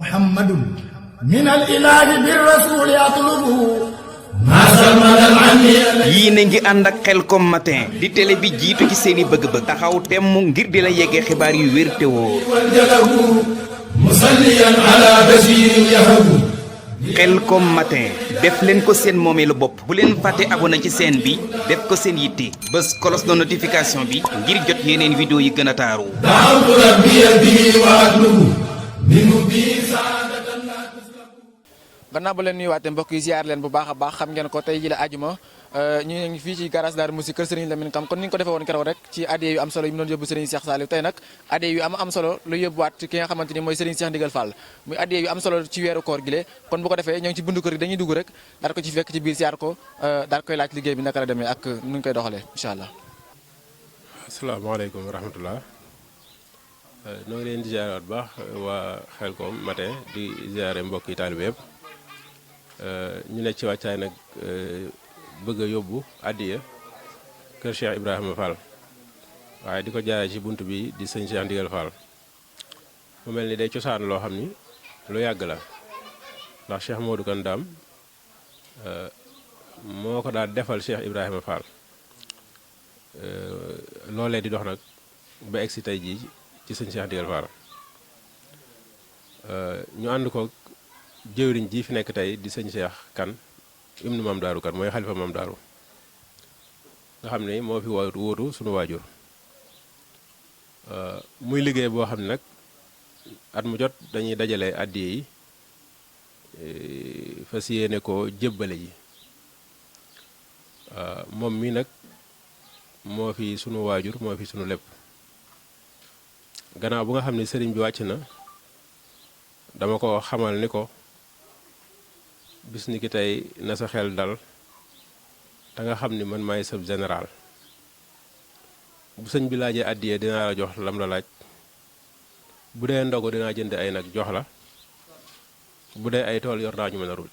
محمد من الإله بالرسول يطلب yii na ngi ànd ak Khelcom matin di télé bi jiitu ci seeni bëgg-bëgg taxaw temm ngir di la yeggee xibaar yu wér te wóor Khelcom matin def leen ko seen moomeelu bopp bu leen fàtte abonné ci chaîne bi def ko seen yitte bés cloche de notification bi ngir jot yeneen vidéo yi gën a taaru gannaaw ba leen nuyuwaatee mbokk yi ziar leen bu baax a baax xam ngeen ko tey ji la ajuma ñu ngi fii ci garage Darou Mousty kër Serigne Lamine Kam kon ni ñu ko defee woon keroog rek ci addiya yu am solo yu mu doon yóbbu Serigne Cheikh Saliou tey nag addiya yu am solo lu yóbbuwaat ki nga xamante ni mooy Serigne Cheikh Ndigal Fall muy addiya yu am solo ci weeru koor gi le kon bu ko defee ñoo ngi ci bundu kër gi dañuy dugg rek daal ko ci fekk ci biir ziar ko daal koy laaj liggéey bi naka la demee ak nu ñu koy doxalee incha allah. asalaamaaleykum wa rahmatullah noo ngi leen di ziarewaat bu baax waa Khelcom matin di ziare mbokki taalibe yëpp ñu ne ci wàccaay nag bëgg a yóbbu addiya kër Cheikh Ibrahima Fall waaye di ko jaaree ci bunt bi di sëñ Cheikh Ndigal Fall mu mel ni day cosaan loo xam ni lu yàgg la ndax Cheikh Modou Kane Dame moo ko daal defal Cheikh Ibrahima Fall loolee di dox nag ba egsi tey jii ci sëñ Cheikh Ndigal Fall ñu ànd ko jëwriñ ji fi nekk tey di sëñ Cheikh Kane ibnu Maam Daaru Kane mooy xalifa Maam Daaru nga xam ne moo fi wóotu sunu waajur muy liggéey boo xam ne nag at mu jot dañuy dajale addiya yi fas yéene ko jébbale ji moom mi nag moo fi sunu waajur moo fi sunu lépp gannaaw bu nga xam ne sëriñ bi wàcc na dama ko xamal ni ko bis ni ki tey na sa xel dal te nga xam ni man maay sab général bu sëñ bi laajee àddiyee dinaa la jox lam la laaj bu dee ndogu dinaa jënd ay nag jox la bu dee ay tool yor naa ñu mën a ruuj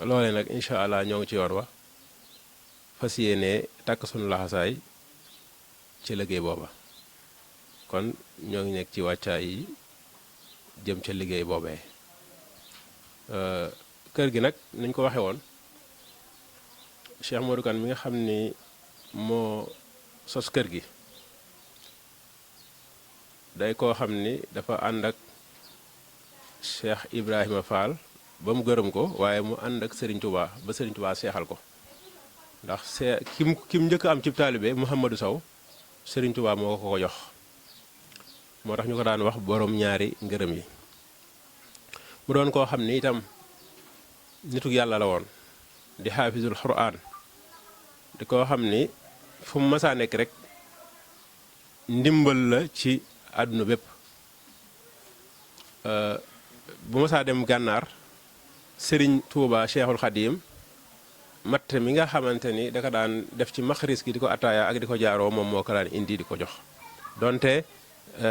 loolee nag incha allah ñoo ngi ci yoon wa fas yéene takk sunu laxasaay ci liggéey booba kon ñoo ngi nekk ci wàccaay yi jëm ca liggéey boobee kër gi nag niñ ko waxe woon Cheikh Modou Kane mi nga xam ni moo sos kër gi day koo xam ni dafa ànd ak Cheikh Ibrahima Fall ba mu gërëm ko waaye mu ànd ak Serigne Touba ba Serigne Touba seexal ko ndax kim njëkk am cib taalibe Mouhamadou Sow Serigne Touba moo ko jox moo tax ñu ko daan wax borom ñaari ngërëm yi mu doon koo xam ni itam nituk yàlla la woon di xaafisul xuraan di koo xam ni fu mu masaa nekk rek ndimbal la ci àdduna bépp bu masaa dem gànnaar sëriñ Tuuba Cheikhul Xadim matt mi nga xamante ni da ko daan def ci maxaris gi di ko attaaya ak di ko jaaroo moom moo ko daan indi di ko jox donte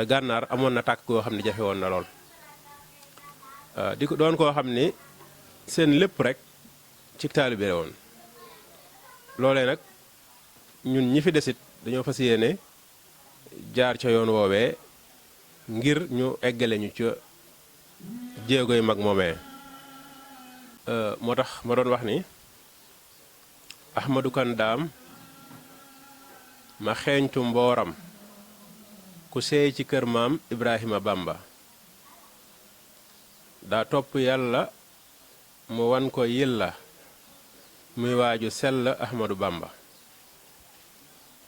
gànnaar amoon na tàkk koo xam ne jafe woon na lool di ko doon koo xam ni seen lépp rek ci taalibe woon loolee nag ñun ñi fi desit dañoo fas yéene jaar ca yoon woowee ngir ñu eggale ñu ca jéegoy mag moomee moo tax ma doon wax ni Ahmadou Kane Dame ma xeeñtu mbooram ku seey ci kër maam Ibrahima Bamba daa topp yàlla mu wan ko yilla muy waaju sell Ahmadou Bamba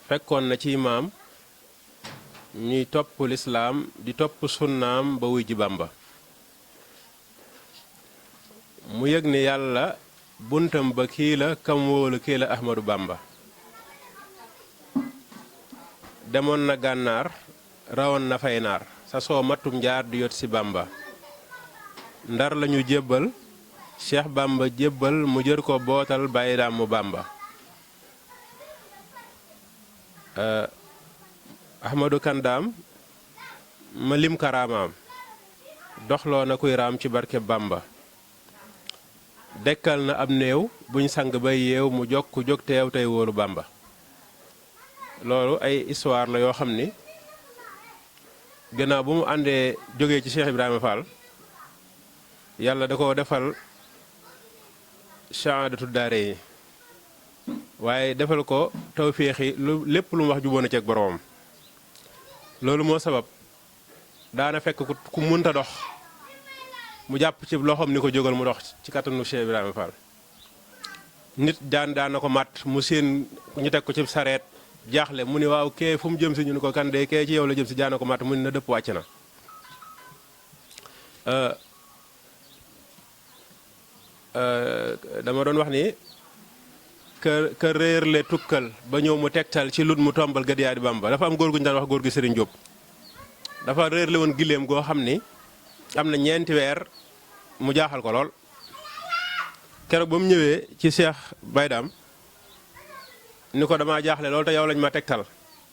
fekkoon na ci maam ñuy topp lislaam di topp sunnaam ba wuy ji Bamba mu yëg ni yàlla buntam ba kii la kam wóolu kii la Ahmadou Bamba demoon na gànnaar rawoon na fay naar sa soo matum njaar di yot ci Bamba ndar lañu jébbal Cheikh Bamba jébbal mu jër ko bootal bàyyi daam mu Bamba Ahmadou Kane Dame ma lim karaamaam doxloo na kuy raam ci barke Bamba dekkal na ab néew buñ sang bay yeew mu jog ku jóg teew tey wóolu Bamba loolu ay histoire la yoo xam ni gannaaw bu mu àndee jógee ci Cheikh Ibrahima Fall yàlla da ko defal saadatu daare yi waaye defal ko tawféexi lu lépp lu mu wax jubóo na ci ak boroomam loolu moo sabab daana fekk ku mënta dox mu jàpp ci loxoom ni ko jógal mu dox ci kattanu Cheikh Ibrahima Fall nit daana ko mat mu seen ñu teg ko ci sareet jaaxle mu ni waaw kee fu mu jëm si ñu ni ko kan de kee ci yow la jëm si daana ko mat mu ni na dëpp wàcc na dama doon wax ni ka réer le tukkal ba ñëw mu tegtal ci lut mu tombal gët yaa di Bamba dafa am góor gu ñu daan wax góor gi Serigne Diop dafa réer le woon giléem goo xam ni am na ñeenti weer mu jaaxal ko lool keroog ba mu ñëwee ci Cheikh Baydam ni ko damaa jaaxle lool te yow lañ ma tegtal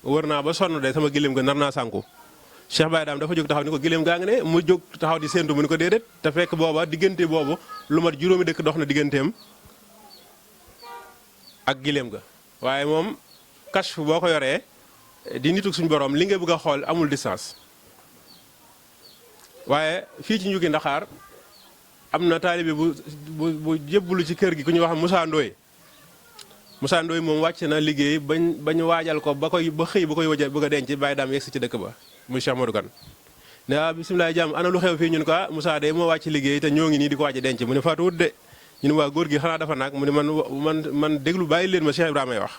wër naa ba sonn de sama giléem ga nar naa sànku Cheikh Baydam dafa jóg taxaw ni ko giléem gaa ngi ne mu jóg taxaw di séentu mu ni ko déedéet te fekk booba diggante boobu lu mat juróomi dëkk dox na digganteem ak giléem ga waaye moom kashf boo ko yoree di nituk suñu borom li nga bëgg a xool amul distance waaye fii ci njugi Ndaxaar am na taalibe bu jébbalu ci kër gi ku ñuy wax Moussa Ndoye moom wàcc na liggéey bañ waajal ko ba xëy ba koy bëgg a denc bàyyi daam yegsi ci dëkk ba muy Cheikh Modou Kane ne ah bisimilah jàmm ana lu xew fii ñun ko ah Moussa de moo wàcc liggéey te ñoo ngi nii di ko waaj a denc mu ne faatu wut de ñu ne waa góor gi xanaa dafa naag mu ne man déglu bàyyi leen ma Cheikh Ibrahima wax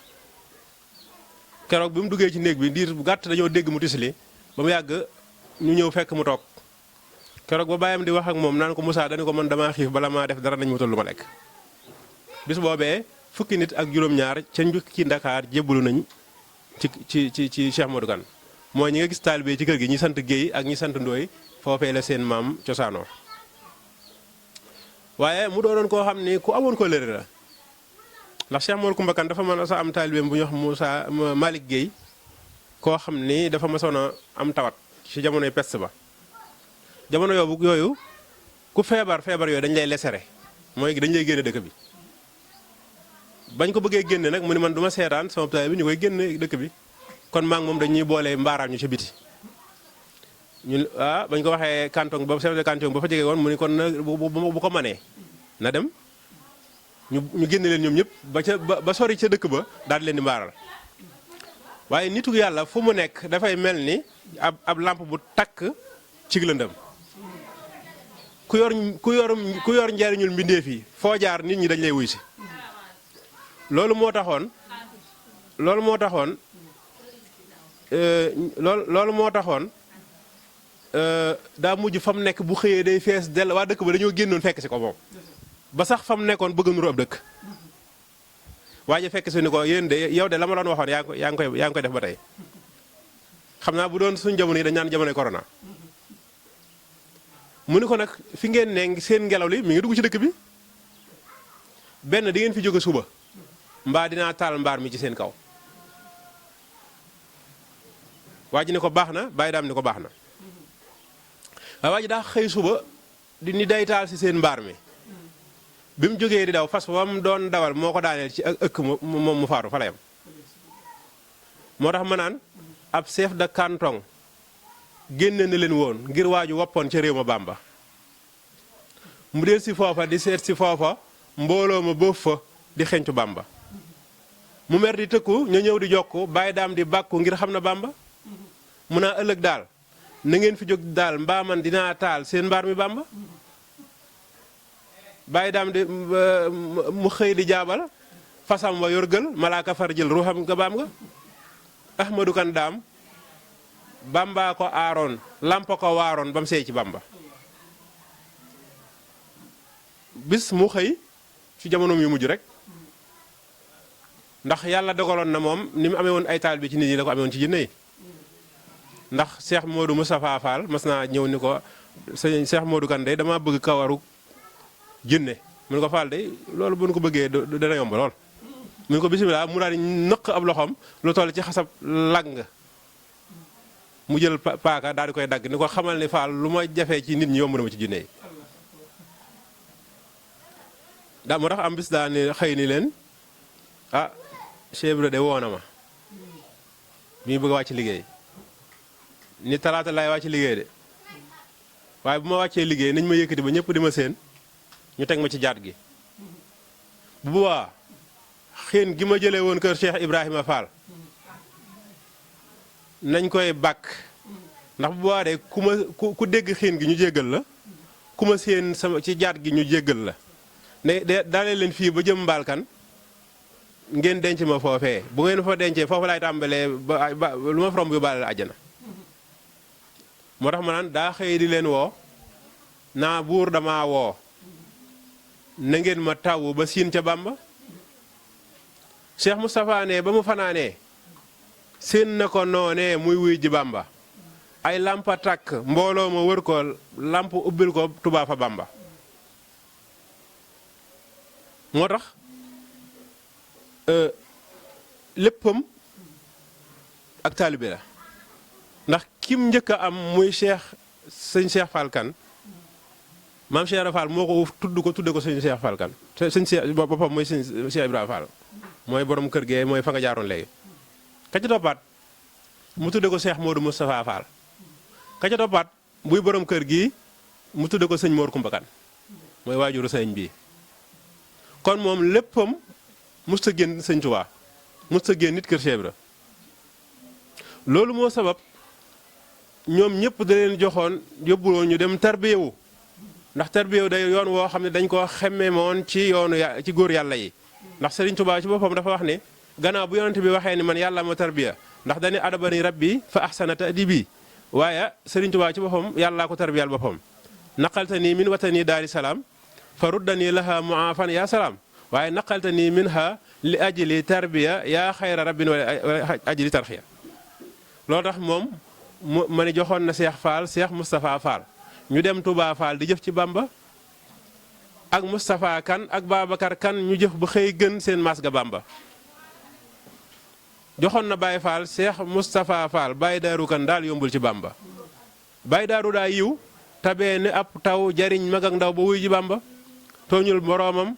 keroog bi mu duggee ci néeg bi diir bu gàtt dañoo dégg mu tisli ba mu yàgg ñu ñëw fekk mu toog keroog ba bàyyam di wax ak moom naan ko Moussa dañu ko man damaa xiif bala maa def dara nañ wutal lu ma lekk bis boobee fukki nit ak juróom-ñaar ca njukki Ndakaar jébbalu nañ ci Cheikh Modou Kane mooy ñi nga gis taalibe ci kër gi ñi sant Guèye ak ñi sant Ndooy foofee la seen maam cosaanoo waaye mu doonoon koo xam ni ku amoon ko lëre la ndax Cheikh Mor Kumba Kane dafa mën a sa am taalibeem bu ñu wax Moussa Malick Guèye koo xam ni dafa mësoon a am tawat ci jamonoy peste ba jamono yooyu ku feebar yooyu dañ lay lesere mooy dañ lay génne dëkk bi bañ ko bëggee génne nag mu ni man du ma seetaan sama taalibe bi ñu koy génne dëkk bi kon maa ngi moom dañuy boole mbaaraan ñu ci biti ñun bañ ko waxee canton ba chef de canton ba fa jege woon mu ni kon na bu ko manee na dem ñu génne leen ñoom ñëpp ba sori ca dëkk ba daal di leen di mbaaral waaye nitu yàlla fu mu nekk dafay mel ni ab lampe bu takk ci lëndëm ku yor njariñul mbindeef yi foo jaar nit ñi dañ lay wuy si loolu moo taxoon daa mujj fa mu nekk bu xëyee day fees dell waa dëkk ba dañoo génnoon fekk si ko moom ba sax fa mu nekkoon bëgg nuru ab dëkk waaye fekk si ni ko yéen de yow de la ma doon waxoon yaa ngi koy def ba tey xam naa bu doon suñu jamono yi dañ naan jamonoy corona mu ni ko nag fi ngeen ne seen ngelaw li mi ngi dugg ci dëkk bi benn di ngeen fi jóge suba mbaa dinaa taal mbaar mi ci seen kaw waa ji ni ko baax na bàyyi daam ni ko baax na waaye waa ji daa xëy suba di ni day taal si seen mbaar mi bi mu jógee di daw fas wa mu doon dawal moo ko daaneel ci ak ëkk moom mu faatu fa la yam moo tax ma naan ab chef de canton génne na leen woon ngir waaju woppoon ca réew ma Bamba mu del si foofa di seet si foofa mbooloo ma boof fa di xencu Bamba mu mer di tëkku ña ñëw di jokku bàyyi daam di bàkku ngir xam na Bamba mu naa ëllëg daal na ngeen fi jóg daal mbaa man dinaa taal seen mbaar mi Bamba bàyyi daam di mu xëy di jaabal fasam wa yorgël malaaka far jël ruuxam nga baam nga Ahmadou Kane daam Bamba ko aaroon lampa ko waaroon ba mu seey ci Bamba bis mu xëy ci jamonoom yu mujj rek ndax yàlla dogaloon na moom ni mu amee woon ay taal bi ci nit ñi la ko amee woon ci jinne yi ndax Cheikh Modou Moustapha Fall mas naa ñëw ni ko sëñ Cheikh Modou Kane de dama bëgg kawaru jinne mu ne ko Fall de loolu bu ñu ko bëggee dana yomb lool mu ne ko bisimilah mu daal di nëq ab loxoom lu toll ci xasab lang mu jël paaka daal di koy dagg ni ko xamal ni Fall lu ma jafee ci nit ñi yomb na ma ci jinne yi daa moo tax am bis daa ni xëy ni leen ah Cheikh Ibra de woo na ma mi ngi bëgg a wàcc liggéey ni talaata laay wàcc liggéey de waaye bu ma wàccee liggéey nañ ma yëkkati ba ñëpp di ma seen ñu teg ma ci jaat gi bu boobaa xiin gi ma jëlee woon kër Cheikh Ibrahima Fall nañ koy bàkk ndax bu boobaa de ku dégg xiin gi ñu jéggal la ku ma seen sama ci jaat gi ñu jéggal la ne dalee leen fii ba jëm mbaalkan ngeen denc ma foofee bu ngeen fa dencee foofu laay tàmbalee ba lu ma from yu baale la àjjana moo tax ma naan daa xëy di leen woo naa buur dama woo na ngeen ma taw ba siin ca Bamba Cheikh Moustapha ne ba mu fanaanee seen na ko noonee muy wuy ji Bamba ay lampa takk mbooloo ma wër ko lamp ubbil ko Tuubaa fa Bamba moo tax léppam ak taalibe la ndax kim njëkk a am muy sëñ Cheikh Fall Kane maam Cheikh Ibra Fall moo ko tudde ko sëñ Cheikh Fall Kane sëñ Cheikh boppam mooy sëñ Cheikh Ibra Fall mooy borom kër gee mooy fa nga jaaroon léegi ka ca toppaat mu tudde ko Cheikh Modou Moustapha Fall ka ca toppaat buy borom kër gii mu tudde ko sëñ Mor Kumba Kane mooy waajuru sëñ bii kon moom léppam musta génn sëñ Tuubaa musta génn nit kër Cheikh Ibra loolu moo sabab ñoom ñëpp da leen joxoon yóbbuloon ñu dem tarbiyewu ndax tarbiyewu day yoon woo xam ne dañ koo xemme moon ci yoonu ci góor yàlla yi ndax Serigne Touba ci boppam dafa wax ne gannaaw bu yonante bi waxee ni man yàlla ma tarbiya ndax dañu adabani rabbi fa ahsana ta'dibi waaye Serigne Touba ci boppam yàllaa ko tarbiyal boppam naqalta nii min watani daari salaam fa ruddani laha muafan ya salaam waaye naqalta nii min ha li ajli tarbiya yaa xayra rabbin wala ajli tarxiya loolu tax moom ma ne joxoon na Cheikh Fall Cheikh Moustapha Fall ñu dem Touba Fall di jëf ci Bamba ak Moustapha Kane ak Babacar Kane ñu jëf ba xëy gën seen mas ga Bamba joxoon na Baye Fall Cheikh Moustapha Fall Baye Daaru Kane daal yombul ci Bamba Baye Daaru daa yiw tabee ne ab taw jariñ mag ak ndaw ba wuy ji Bamba tooñul moroomam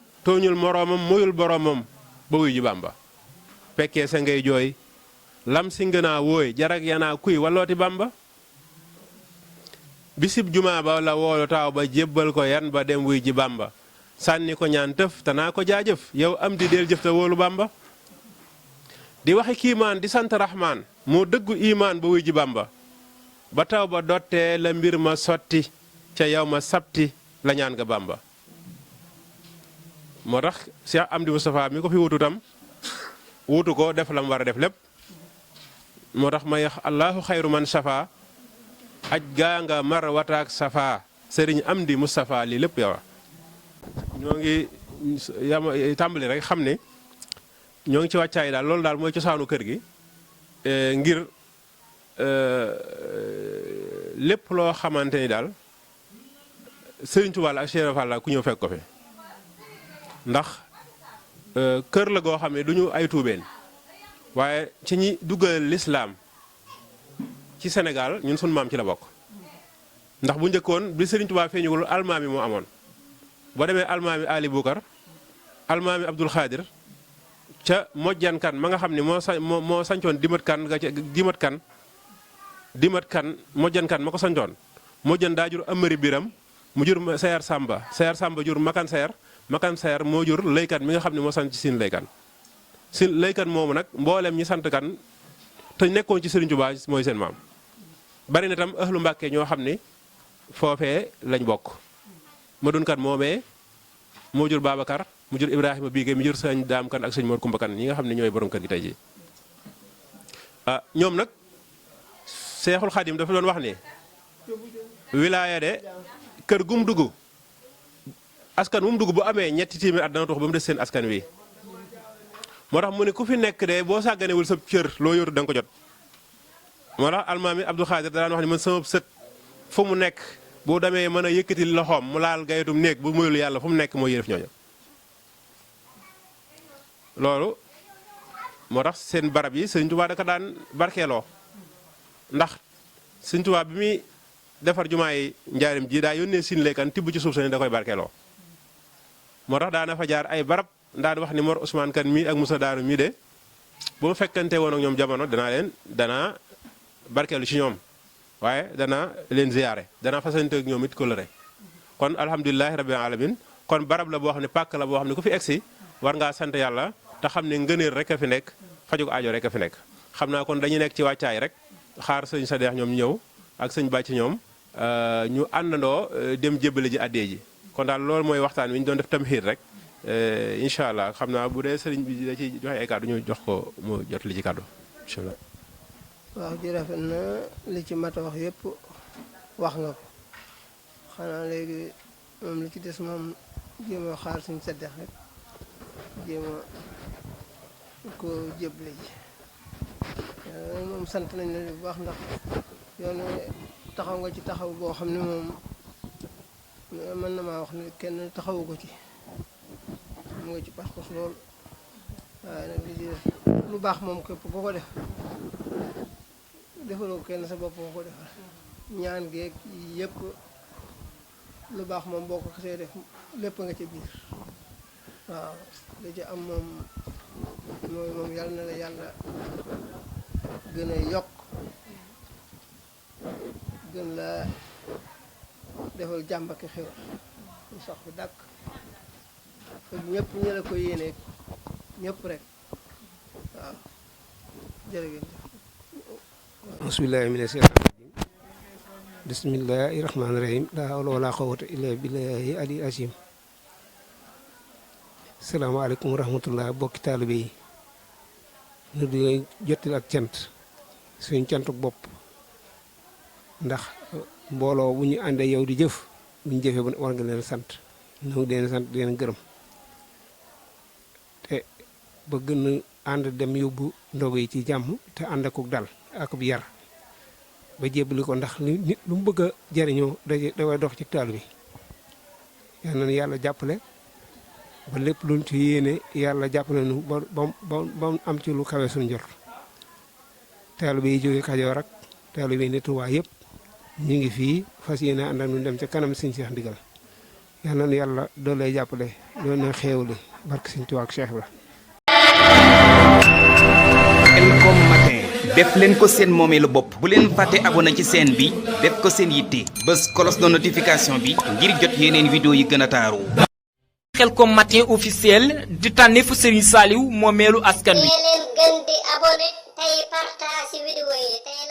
moyul boroomam ba wuy ji Bamba fekkee sa ngay jooy lam si ngënaa wooy jarag yanaa kuy wallooti Bamba bisib jumaa ba la woolu taaw ba jébbal ko yan ba dem wuy ji Bamba sànni ko ñaan tëf te naa ko jaajëf yow am di del jëf te wóolu Bamba di waxi kiimaan di sant Rahmaan moo dëggu imaan ba wuy ji Bamba ba taw ba dottee la mbir ma sotti ca yow ma sabti la ñaan nga Bamba moo tax Cheikh Amdi Moustapha mi ko fi wutu tam wutu ko def la mu war a def lépp moo tax may allahu xayru man safa aj gaa nga mar wataak safa sëriñ Amdi Moustapha lii lépp yow ñoo ngi tàmbali rek xam ne ñoo ngi ci wàccaay daal loolu daal mooy cosaanu kër gi ngir lépp loo xamante ni daal sëriñ Tuubaa la ak Cheikh Fall la ku ñëw fekk ko fi ndax kër la goo xam ne du ñu ay tuubeen waaye ci ñi duggal lislaam ci Sénégal ñun sunu maam ci la bokk ndax bu njëkkoon bi Serigne Touba feeñugul almaami moo amoon boo demee almaami Ali Bukar almaami Abdul Xaadir ca mojjan kan ma nga xam ne moo sancoon dimat kan mojjan kan ma ko sancoon mojjan daa jur amari biram mu jur sayar samba jur makan sayar moo jur laykan mi nga xam ne moo sanc siin laykan sin laykan moomu nag mboolem ñi sant kan te nekkoon ci Serigne Touba mooy seen maam bari na tam ahlu Mbàkke ñoo xam ni foofee lañ bokk ma dun kan moomee moo jur Babacar mu jur Ibrahima Biige mu jur sëñ Daam Kan ak sëñ Mor Kumba Kan ñi nga xam ne ñooy borom kër gi tey ji ñoom nag Seexul Xadim dafa doon wax ni wilaaya de kër gum dugg askan wu mu dugg bu amee ñetti téeméer at dana tox ba mu des seen askan wi moo tax mu ne ku fi nekk de boo sàgganewul sa cër loo yoru da nga ko jot moo tax almaami Abdou Khadir da daan wax ni man sama sët fu mu nekk boo demee mën a yëkkati loxoom mu laal gayetum néeg bu moyul yàlla fu mu nekk moo yërëf ñooñu loolu moo tax seen barab yi Sëriñ Tuubaa da ko daan barkeeloo ndax Sëriñ Tuubaa bi muy defar jumaa yi njaarim ji daa yónnee siin leekan tibb ci suuf sa ne da koy barkeeloo moo tax daana fa jaar ay barab daan wax ni Mor Ousmane Kan mii ak Moussa Daaru mii de bu ma fekkante woon ak ñoom jamono danaa barkeelu ci ñoom waaye dana leen ziyaare dana fasante ak ñoom it kóllëre kon alhamdulilahi rabbil alamin kon barab la boo xam ne pàkk la boo xam ne ku fi egsi war ngaa sant yàlla te xam ne ngëneel rek a fi nekk fajug aajo rek a fi nekk xam naa kon dañuy nekk ci wàccaay rek xaar sëñ Sadeex ñoom ñëw ak sëñ Bàcc ñoom ñu àndandoo dem jébbale ji addee ji kon daal loolu mooy waxtaan wi ñu doon def tamxiir rek incha allah xam naa bu dee sëriñ bi da ci joxe ay kàddu ñu jox ko mu jot li ci kàddu incha allah. wax ji rafet na li ci mat a wax yëpp wax nga ko xanaa léegi moom li ci des moom jéem a xaar suñu Sadeex rek jéem a ko jébbale ji moom sant nañ la bu baax ndax yoon taxaw nga ci taxaw boo xam ne moom mën na maa wax ne kenn taxawu ko ci mu nga ci pas-pas lool waaye nag li ci lu baax moom képp ku ko def defaloo ko kenn sa bopp nga ko defal ñaan geeg yëpp lu baax moom boo ko xasee def lépp nga ca biir waaw li ci am moom mooy moom yàlla na la yàlla gën a yokk gën la defal jàmm ak xew ñu sax fi dàkk ak ñëpp ñi la ko yéene ñëpp rek waaw jërëjëf. bismillahi mina shaytaani rajim bismillahi rahmaani rahim laa hawla wala quwwata illa billahi ali azim salaamaaleykum wa rahmatullah bokki taalibe yi ñu di jotil ak cant suñ cantuk bopp ndax mbooloo bu ñu àndee yow di jëf bu ñu jëfee war nga leen sant ñoo ngi leen sant di leen gërëm te ba gën a ànd dem yóbbu ndogu yi ci jàmm te ànd akuk dal ak bu yar ba jébbali ko ndax nit lu mu bëgg a jariñoo dafay dox ci taal bi yal na yàlla jàppale ba lépp luñ ci yéene yàlla jàppale nu ba am ci lu kawe suñu njort taal bi jóge Kajoor ak taal bi ni Tuubaa yëpp ñu ngi fii fas yéene ànd ak ñu dem ca kanam Sëñ Seex Ndigal yal na yàlla doo lay jàppale doo na xéewali barke Sëñ Tuubaa ak Cheikh la. Elcom matin def leen ko seen moomeelu bopp bu leen fàtte abonné ci chaîne bi def ko seen yitte bës cloche de notification bi ngir jot yeneen vidéo yi gën a taaru. Elcom matin officiel di tànneefu Serigne Saliou moomeelu askan wi. leen gën di abonné tey partage vidéo yi tey